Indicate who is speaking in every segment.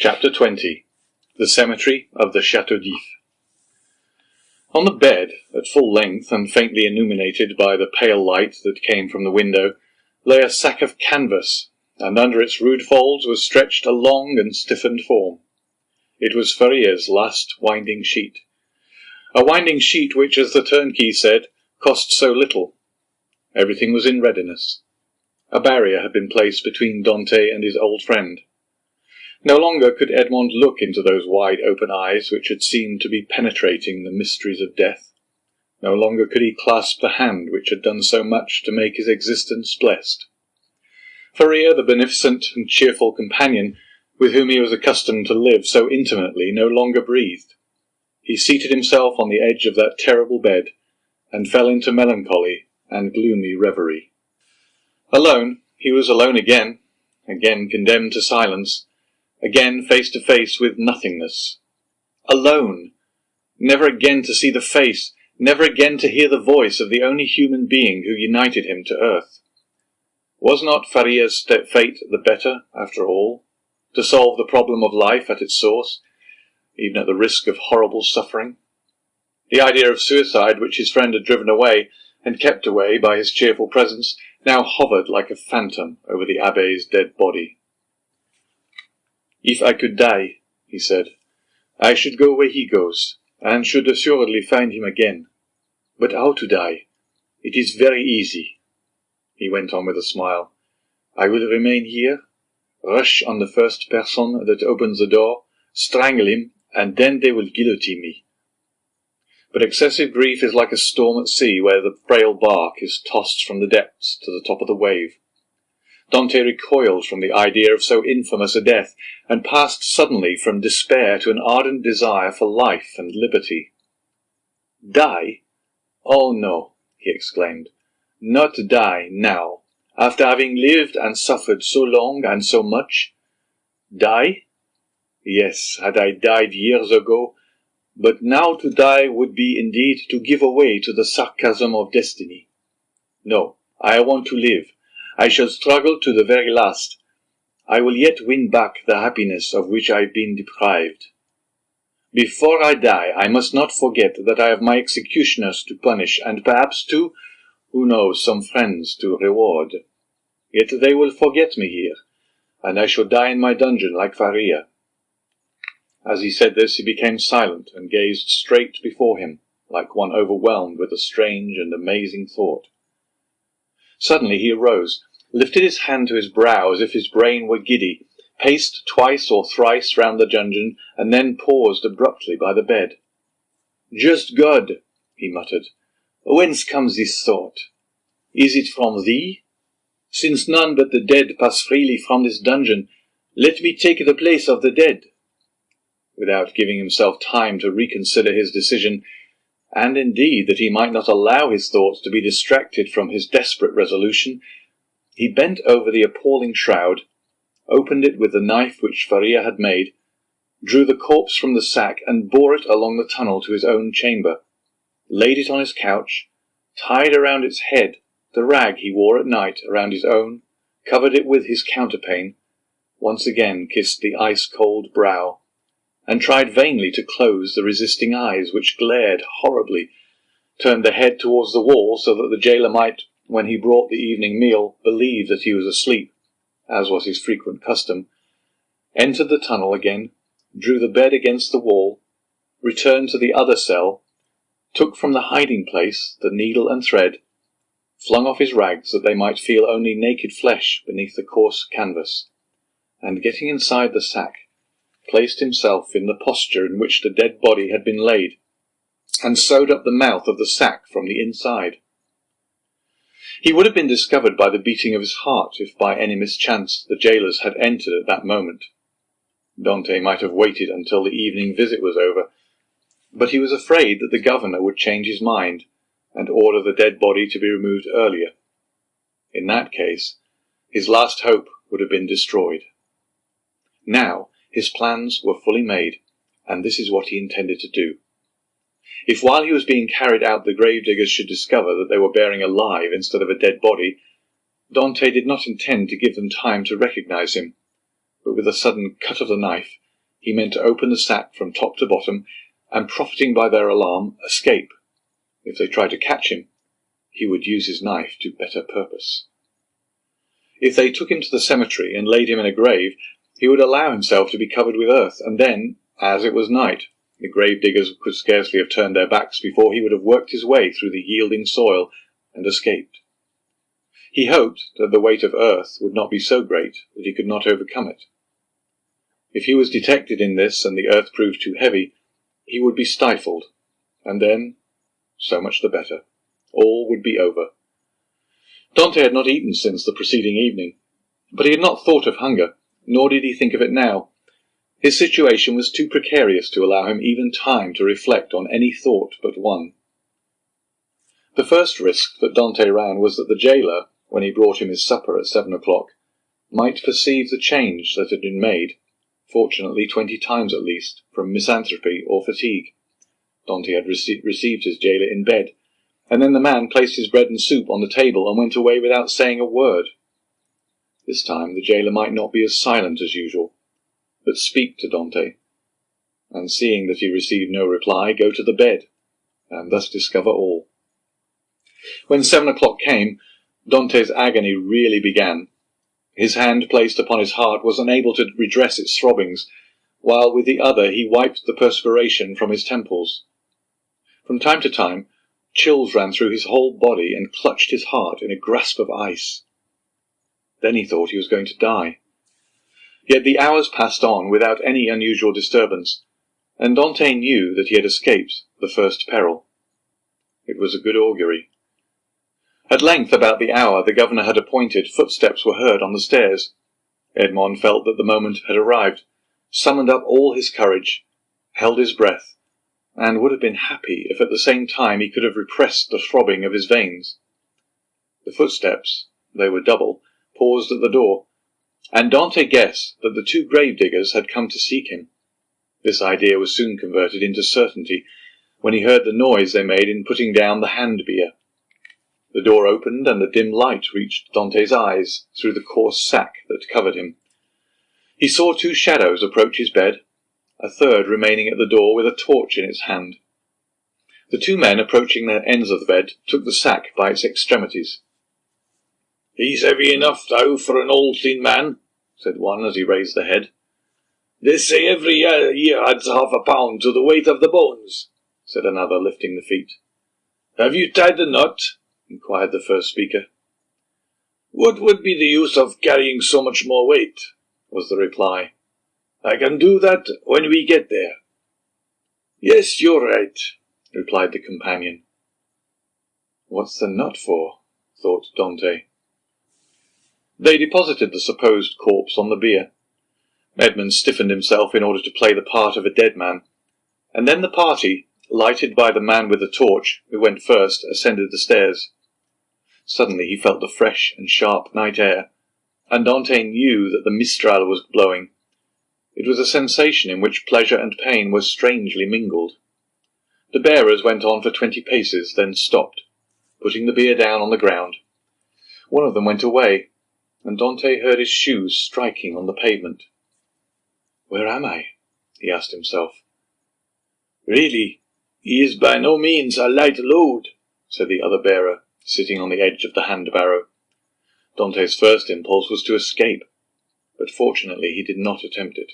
Speaker 1: Chapter 20. The Cemetry of the Chateau. On the bed, at full length and faintly illuminated by the pale light that came from the window, lay a sack of canvas, and under its rude folds was stretched a long and stiffened form. It was Faria's last winding sheet. A winding sheet which, as the turnkey said, cost so little. Everything was in readiness. A barrier had been placed between Dante and his old friend. No longer could Edmond look into those wide open eyes which had seemed to be penetrating the mysteries of death. No longer could he clasp the hand which had done so much to make his existence blessed. Faria, the beneficent and cheerful companion with whom he was accustomed to live so intimately, no longer breathed. He seated himself on the edge of that terrible bed, and fell into melancholy and gloomy reverie. Alone, he was alone again condemned to silence, again face to face with nothingness. Alone! Never again to see the face, never again to hear the voice of the only human being who united him to earth. Was not Faria's fate the better, after all, to solve the problem of life at its source, even at the risk of horrible suffering? The idea of suicide, which his friend had driven away, and kept away by his cheerful presence, now hovered like a phantom over the abbé's dead body. "If I could die," he said, "I should go where he goes, and should assuredly find him again. But how to die? It is very easy." He went on with a smile. "I will remain here, rush on the first person that opens the door, strangle him, and then they will guillotine me." But excessive grief is like a storm at sea where the frail bark is tossed from the depths to the top of the wave. Dante recoiled from the idea of so infamous a death, and passed suddenly from despair to an ardent desire for life and liberty. "Die? Oh no," he exclaimed. "Not die now, after having lived and suffered so long and so much. Die? Yes, had I died years ago, but now to die would be indeed to give way to the sarcasm of destiny. No, I want to live. I shall struggle to the very last. I will yet win back the happiness of which I have been deprived. Before I die, I must not forget that I have my executioners to punish, and perhaps, too, who knows, some friends to reward. Yet they will forget me here, and I shall die in my dungeon like Faria." As he said this, he became silent and gazed straight before him, like one overwhelmed with a strange and amazing thought. Suddenly he arose, lifted his hand to his brow as if his brain were giddy, paced twice or thrice round the dungeon, and then paused abruptly by the bed. "Just God," he muttered, "whence comes this thought? Is it from thee? Since none but the dead pass freely from this dungeon, let me take the place of the dead." Without giving himself time to reconsider his decision, and indeed that he might not allow his thoughts to be distracted from his desperate resolution, he bent over the appalling shroud, opened it with the knife which Faria had made, drew the corpse from the sack, and bore it along the tunnel to his own chamber, laid it on his couch, tied around its head the rag he wore at night around his own, covered it with his counterpane, once again kissed the ice-cold brow, and tried vainly to close the resisting eyes which glared horribly, turned the head towards the wall so that the jailer might, when he brought the evening meal, believe that he was asleep, as was his frequent custom, entered the tunnel again, drew the bed against the wall, returned to the other cell, took from the hiding-place the needle and thread, flung off his rags that they might feel only naked flesh beneath the coarse canvas, and getting inside the sack, placed himself in the posture in which the dead body had been laid, and sewed up the mouth of the sack from the inside. He would have been discovered by the beating of his heart if by any mischance the jailers had entered at that moment. Dante might have waited until the evening visit was over, but he was afraid that the governor would change his mind and order the dead body to be removed earlier. In that case, his last hope would have been destroyed. Now his plans were fully made, and this is what he intended to do. If while he was being carried out the gravediggers should discover that they were bearing alive instead of a dead body, Dante did not intend to give them time to recognize him, but with a sudden cut of the knife He meant to open the sack from top to bottom, and, profiting by their alarm, escape. If they tried to catch him, he would use his knife to better purpose. If they took him to the cemetery and laid him in a grave, he would allow himself to be covered with earth, and then, as it was night, the grave diggers could scarcely have turned their backs before he would have worked his way through the yielding soil and escaped. He hoped that the weight of earth would not be so great that he could not overcome it. If he was detected in this and the earth proved too heavy, he would be stifled, and then, so much the better. All would be over. Dante had not eaten since the preceding evening, but he had not thought of hunger, nor did he think of it now. His situation was too precarious to allow him even time to reflect on any thought but one. The first risk that Dante ran was that the jailer, when he brought him his supper at 7 o'clock, might perceive the change that had been made, fortunately 20 times at least, from misanthropy or fatigue. Dante had received his jailer in bed, and then the man placed his bread and soup on the table and went away without saying a word. This time the jailer might not be as silent as usual, but speak to Dante, and seeing that he received no reply, go to the bed, and thus discover all. When 7 o'clock came, Dante's agony really began. His hand placed upon his heart was unable to redress its throbbings, while with the other he wiped the perspiration from his temples. From time to time, chills ran through his whole body and clutched his heart in a grasp of ice. Then he thought he was going to die. Yet the hours passed on without any unusual disturbance, and Dante knew that he had escaped the first peril. It was a good augury. At length, about the hour the governor had appointed, footsteps were heard on the stairs. Edmond felt that the moment had arrived, summoned up all his courage, held his breath, and would have been happy if at the same time he could have repressed the throbbing of his veins. The footsteps, they were double, paused at the door, and Dante guessed that the 2 grave diggers had come to seek him. This idea was soon converted into certainty when he heard the noise they made in putting down the hand bier. The door opened, and the dim light reached Dante's eyes through the coarse sack that covered him. He saw 2 shadows approach his bed, a third remaining at the door with a torch in its hand. The 2 men approaching the ends of the bed took the sack by its extremities. "He's heavy enough, thou, for an old thin man," said one as he raised the head. "They say every year adds half a pound to the weight of the bones," said another, lifting the feet. "Have you tied the knot?" inquired the first speaker. "What would be the use of carrying so much more weight?" was the reply. "I can do that when we get there." "Yes, you're right," replied the companion. "What's the knot for?" thought Dante. They deposited the supposed corpse on the bier. Edmund stiffened himself in order to play the part of a dead man, and then the party, lighted by the man with the torch, who went first, ascended the stairs. Suddenly he felt the fresh and sharp night air, and Dante knew that the mistral was blowing. It was a sensation in which pleasure and pain were strangely mingled. The bearers went on for 20 paces, then stopped, putting the bier down on the ground. One of them went away, and Dante heard his shoes striking on the pavement. "Where am I?" he asked himself. "Really, he is by no means a light load," said the other bearer, sitting on the edge of the hand-barrow. Dante's first impulse was to escape, but fortunately he did not attempt it.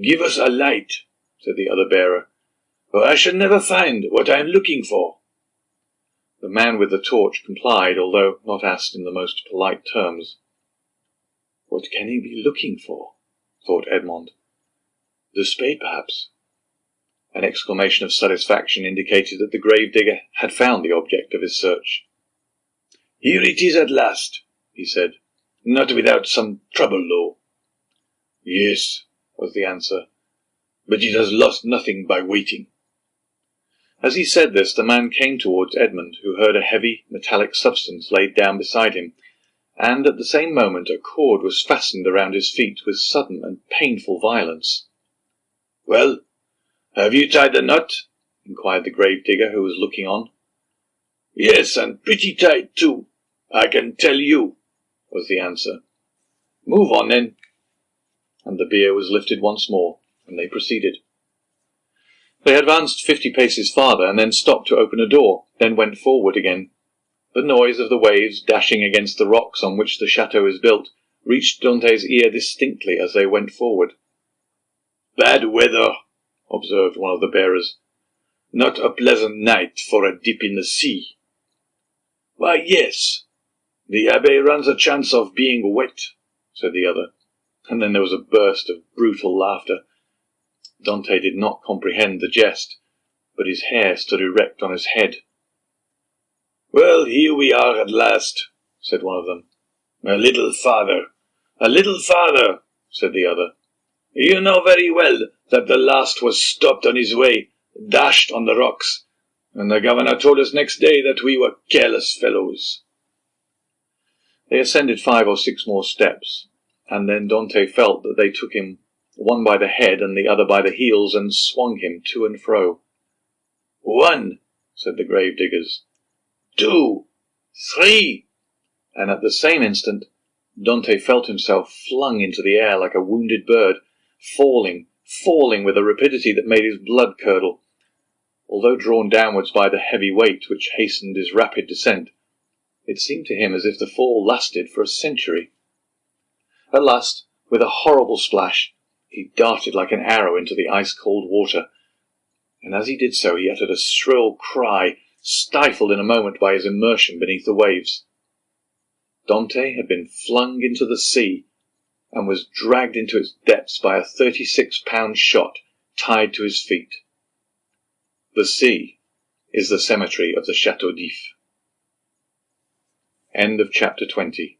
Speaker 1: "Give us a light," said the other bearer, "or I shall never find what I am looking for." The man with the torch complied, although not asked in the most polite terms. "What can he be looking for?" thought Edmond. "The spade, perhaps." An exclamation of satisfaction indicated that the grave-digger had found the object of his search. "Here it is at last," he said. "Not without some trouble, though." "Yes," was the answer, "but it has lost nothing by waiting." As he said this, the man came towards Edmund, who heard a heavy, metallic substance laid down beside him, and at the same moment a cord was fastened around his feet with sudden and painful violence. "Well, have you tied the knot?" inquired the grave-digger, who was looking on. "Yes, and pretty tight, too, I can tell you," was the answer. "Move on, then." and the bier was lifted once more, and they proceeded. They advanced 50 paces farther, and then stopped to open a door, then went forward again. The noise of the waves dashing against the rocks on which the chateau is built reached Dante's ear distinctly as they went forward. "Bad weather," observed one of the bearers. "Not a pleasant night for a dip in the sea." "Why, yes. The abbé runs a chance of being wet," said the other, and then there was a burst of brutal laughter. Dante did not comprehend the jest, but his hair stood erect on his head. "Well, here we are at last," said one of them. "A little farther." "A little farther," said the other. "You know very well that the last was stopped on his way, dashed on the rocks, and the governor told us next day that we were careless fellows." They ascended 5 or 6 more steps, and then Dante felt that they took him one by the head and the other by the heels, and swung him to and fro. "1," said the grave-diggers. "2, 3, and at the same instant Dante felt himself flung into the air like a wounded bird, falling with a rapidity that made his blood curdle. Although drawn downwards by the heavy weight which hastened his rapid descent, it seemed to him as if the fall lasted for a century. At last, with a horrible splash, he darted like an arrow into the ice-cold water, and as he did so he uttered a shrill cry, stifled in a moment by his immersion beneath the waves. Dante had been flung into the sea, and was dragged into its depths by a 36-pound shot tied to his feet. The sea is the cemetery of the Chateau d'If. End of chapter 20.